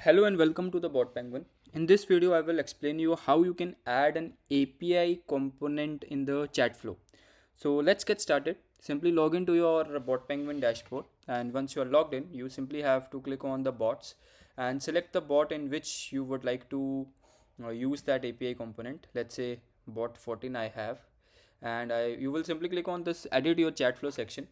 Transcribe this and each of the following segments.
Hello and welcome to the BotPenguin. In this video, I will explain you how you can add an API component in the chat flow. So let's get started. Simply log into your BotPenguin dashboard, and once you are logged in, you simply have to click on the bots and select the bot in which you would like to use that API component. Let's say bot 14 I have, and you will simply click on this edit your chat flow section.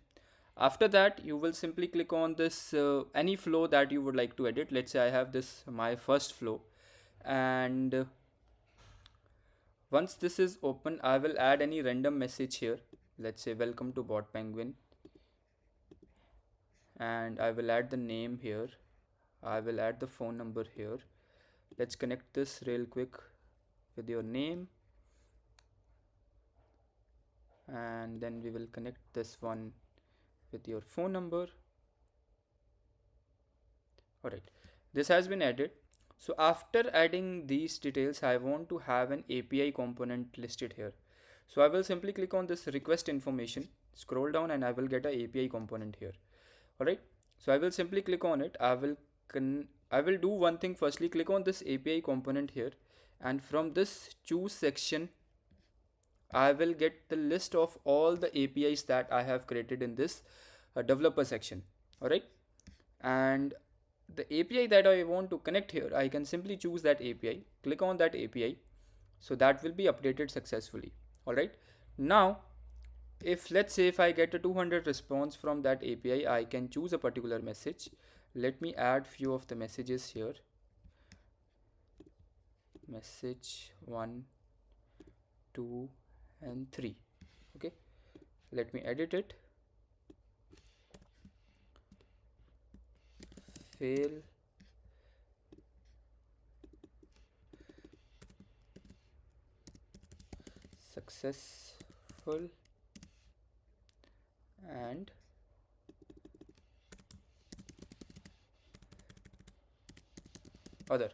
After that, you will simply click on this any flow that you would like to edit. Let's say I have this my first flow, and once this is open, I will add any random message here. Let's say welcome to bot penguin, and I will add the name here. I will add the phone number here. Let's connect this real quick with your name, and then we will connect this one with your phone number. Alright, this has been added. So after adding these details, I want to have an API component listed here. So I will simply click on this request information, scroll down, and I will get a API component here. Alright, so I will simply click on it. I will do one thing. Firstly, click on this API component here, and from this choose section, I will get the list of all the APIs that I have created in this developer section. Alright, and the API that I want to connect here, I can simply choose that API, click on that API, so that will be updated successfully. Alright, now if let's say if I get a 200 response from that API, I can choose a particular message. Let me add few of the messages here. Message 1, 2 and 3. Okay, let me edit it. Fail successful and other.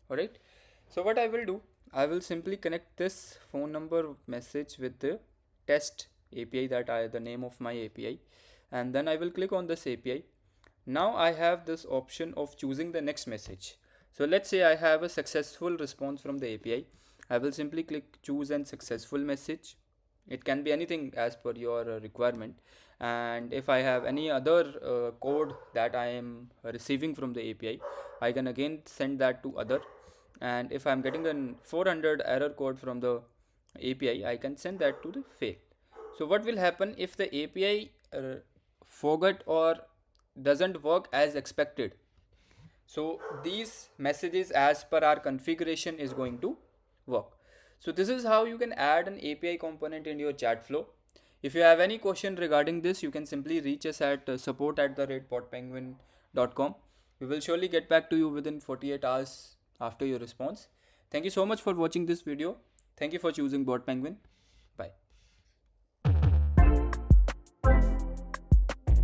Alright, so what I will do, I will simply connect this phone number message with the test API the name of my API, and then I will click on this API. Now I have this option of choosing the next message. So let's say I have a successful response from the API. I will simply click choose an successful message. It can be anything as per your requirement. And if I have any other code that I am receiving from the API, I can again send that to other. And if I'm getting a 400 error code from the API, I can send that to the fail. So what will happen if the API forgot or doesn't work as expected? So these messages as per our configuration is going to work. So this is how you can add an API component in your chat flow. If you have any question regarding this, you can simply reach us at support@botpenguin.com. We will surely get back to you within 48 hours after your response. Thank you so much for watching this video. Thank you for choosing BotPenguin. Bye.